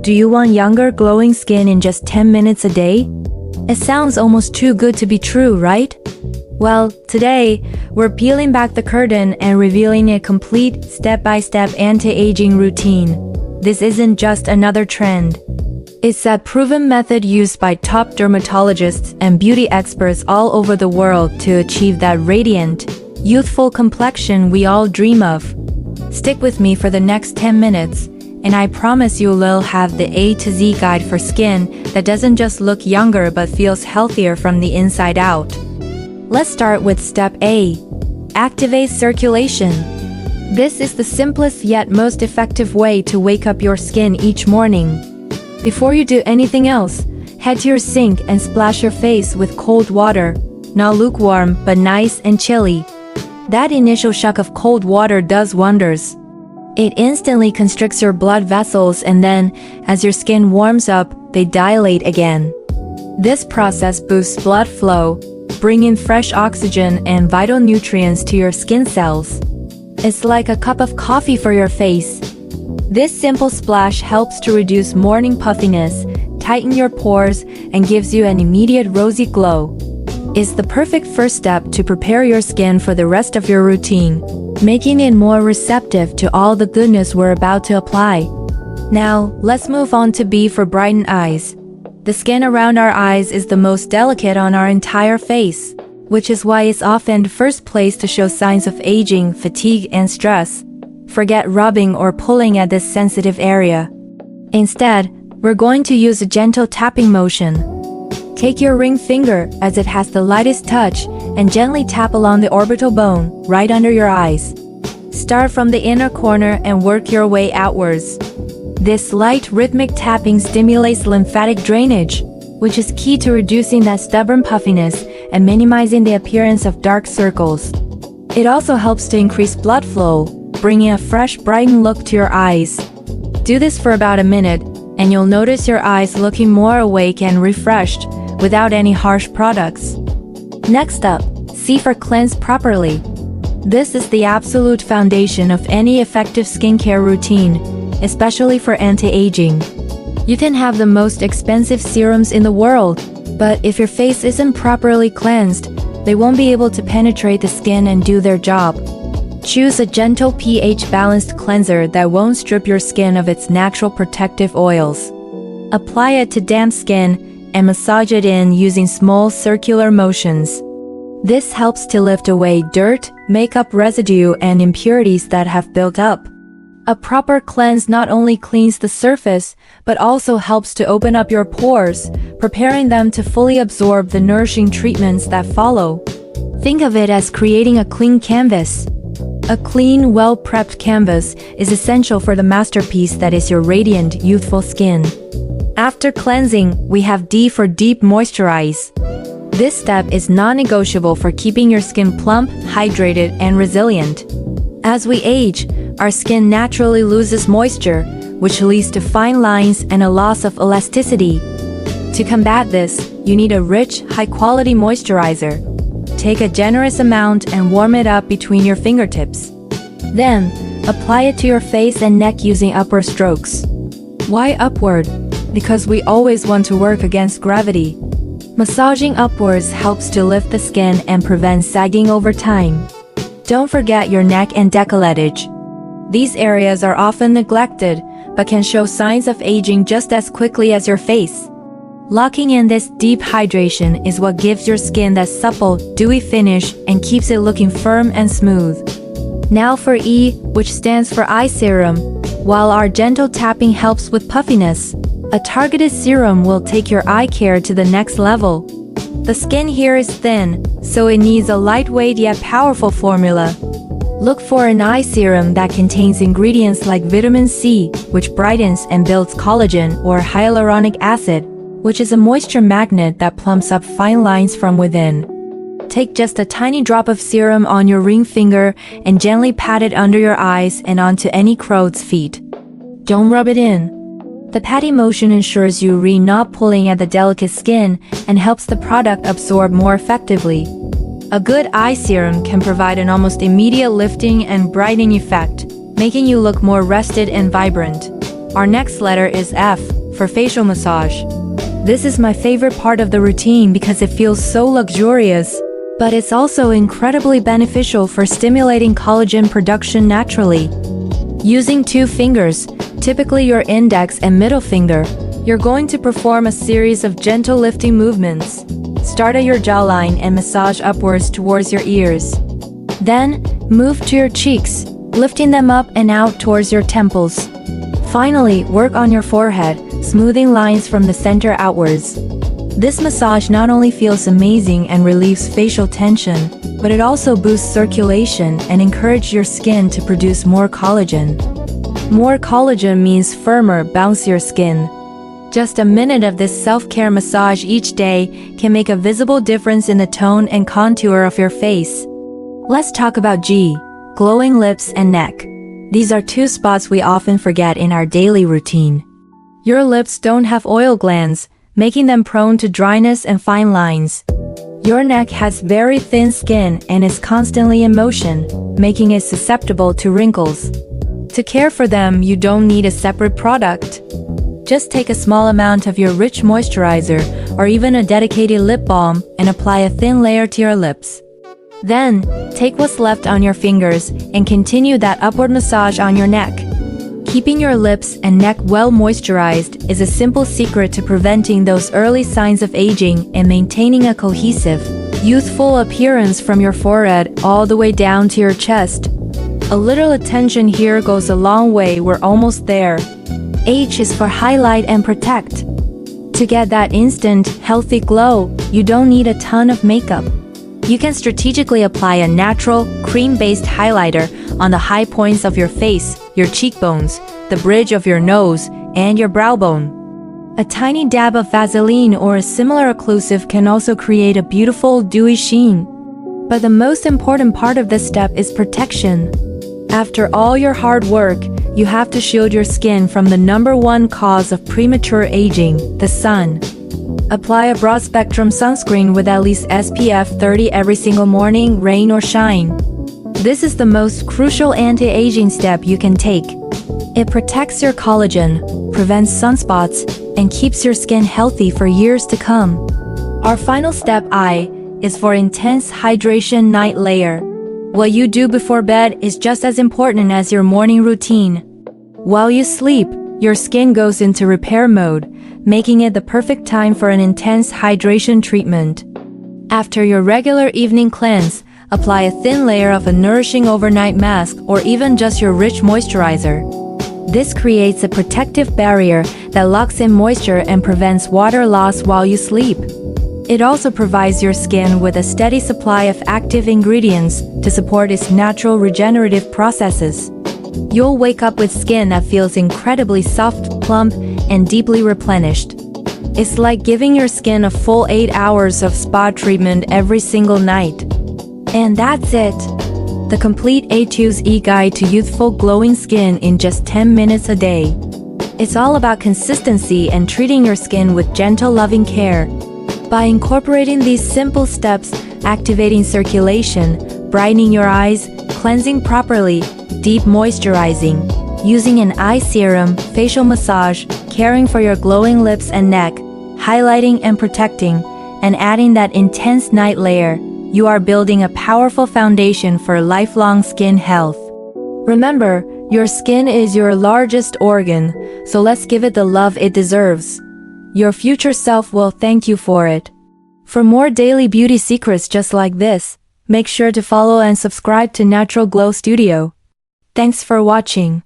Do you want younger, glowing skin in just 10 minutes a day? It sounds almost too good to be true, right? Well, today, we're peeling back the curtain and revealing a complete, step-by-step anti-aging routine. This isn't just another trend. It's a proven method used by top dermatologists and beauty experts all over the world to achieve that radiant, youthful complexion we all dream of. Stick with me for the next 10 minutes, and I promise you'll have the A to Z guide for skin that doesn't just look younger but feels healthier from the inside out. Let's start with Step A. Activate circulation. This is the simplest yet most effective way to wake up your skin each morning. Before you do anything else, head to your sink and splash your face with cold water, not lukewarm but nice and chilly. That initial shock of cold water does wonders. It instantly constricts your blood vessels, and then, as your skin warms up, they dilate again. This process boosts blood flow, bringing fresh oxygen and vital nutrients to your skin cells. It's like a cup of coffee for your face. This simple splash helps to reduce morning puffiness, tighten your pores, and gives you an immediate rosy glow. It's the perfect first step to prepare your skin for the rest of your routine, making it more receptive to all the goodness we're about to apply. Now, let's move on to B for brightened eyes. The skin around our eyes is the most delicate on our entire face, which is why it's often the first place to show signs of aging, fatigue, and stress. Forget rubbing or pulling at this sensitive area. Instead, we're going to use a gentle tapping motion. Take your ring finger, as it has the lightest touch, and gently tap along the orbital bone, right under your eyes. Start from the inner corner and work your way outwards. This light rhythmic tapping stimulates lymphatic drainage, which is key to reducing that stubborn puffiness and minimizing the appearance of dark circles. It also helps to increase blood flow, bringing a fresh, brightened look to your eyes. Do this for about a minute, and you'll notice your eyes looking more awake and refreshed, without any harsh products. Next up, C for cleanse properly. This is the absolute foundation of any effective skincare routine, especially for anti-aging. You can have the most expensive serums in the world, but if your face isn't properly cleansed, they won't be able to penetrate the skin and do their job. Choose a gentle pH-balanced cleanser that won't strip your skin of its natural protective oils. Apply it to damp skin and massage it in using small circular motions. This helps to lift away dirt, makeup residue, and impurities that have built up. A proper cleanse not only cleans the surface, but also helps to open up your pores, preparing them to fully absorb the nourishing treatments that follow. Think of it as creating a clean canvas. A clean, well-prepped canvas is essential for the masterpiece that is your radiant, youthful skin. After cleansing, we have D for deep moisturize. This step is non-negotiable for keeping your skin plump, hydrated, and resilient. As we age, our skin naturally loses moisture, which leads to fine lines and a loss of elasticity. To combat this, you need a rich, high-quality moisturizer. Take a generous amount and warm it up between your fingertips. Then, apply it to your face and neck using upward strokes. Why upward? Because we always want to work against gravity. Massaging upwards helps to lift the skin and prevent sagging over time. Don't forget your neck and décolletage. These areas are often neglected, but can show signs of aging just as quickly as your face. Locking in this deep hydration is what gives your skin that supple, dewy finish and keeps it looking firm and smooth. Now for E, which stands for eye serum. While our gentle tapping helps with puffiness, a targeted serum will take your eye care to the next level. The skin here is thin, so it needs a lightweight yet powerful formula. Look for an eye serum that contains ingredients like vitamin C, which brightens and builds collagen, or hyaluronic acid, which is a moisture magnet that plumps up fine lines from within. Take just a tiny drop of serum on your ring finger and gently pat it under your eyes and onto any crow's feet. Don't rub it in. The patting motion ensures you're not pulling at the delicate skin and helps the product absorb more effectively. A good eye serum can provide an almost immediate lifting and brightening effect, making you look more rested and vibrant. Our next letter is F, for facial massage. This is my favorite part of the routine because it feels so luxurious, but it's also incredibly beneficial for stimulating collagen production naturally. Using 2 fingers, typically your index and middle finger, you're going to perform a series of gentle lifting movements. Start at your jawline and massage upwards towards your ears. Then, move to your cheeks, lifting them up and out towards your temples. Finally, work on your forehead, smoothing lines from the center outwards. This massage not only feels amazing and relieves facial tension, but it also boosts circulation and encourages your skin to produce more collagen. More collagen means firmer, bouncier skin. Just a minute of this self-care massage each day can make a visible difference in the tone and contour of your face. Let's talk about G, glowing lips and neck. These are 2 spots we often forget in our daily routine. Your lips don't have oil glands, making them prone to dryness and fine lines. Your neck has very thin skin and is constantly in motion, making it susceptible to wrinkles. To care for them, you don't need a separate product. Just take a small amount of your rich moisturizer or even a dedicated lip balm and apply a thin layer to your lips. Then, take what's left on your fingers and continue that upward massage on your neck. Keeping your lips and neck well moisturized is a simple secret to preventing those early signs of aging and maintaining a cohesive, youthful appearance from your forehead all the way down to your chest. A little attention here goes a long way. We're almost there. H is for highlight and protect. To get that instant, healthy glow, you don't need a ton of makeup. You can strategically apply a natural, cream-based highlighter on the high points of your face, your cheekbones, the bridge of your nose, and your brow bone. A tiny dab of Vaseline or a similar occlusive can also create a beautiful, dewy sheen. But the most important part of this step is protection. After all your hard work, you have to shield your skin from the #1 cause of premature aging, the sun. Apply a broad-spectrum sunscreen with at least SPF 30 every single morning, rain or shine. This is the most crucial anti-aging step you can take. It protects your collagen, prevents sunspots, and keeps your skin healthy for years to come. Our final step, I, is for intense hydration night layer. What you do before bed is just as important as your morning routine. While you sleep, your skin goes into repair mode, making it the perfect time for an intense hydration treatment. After your regular evening cleanse, apply a thin layer of a nourishing overnight mask or even just your rich moisturizer. This creates a protective barrier that locks in moisture and prevents water loss while you sleep. It also provides your skin with a steady supply of active ingredients to support its natural regenerative processes. You'll wake up with skin that feels incredibly soft, plump, and deeply replenished. It's like giving your skin a full 8 hours of spa treatment every single night. And that's it. The complete A2Z guide to youthful glowing skin in just 10 minutes a day. It's all about consistency and treating your skin with gentle, loving care. By incorporating these simple steps, activating circulation, brightening your eyes, cleansing properly, deep moisturizing, using an eye serum, facial massage, caring for your glowing lips and neck, highlighting and protecting, and adding that intense night layer, you are building a powerful foundation for lifelong skin health. Remember, your skin is your largest organ, so let's give it the love it deserves. Your future self will thank you for it. For more daily beauty secrets just like this, make sure to follow and subscribe to Natural Glow Studio. Thanks for watching.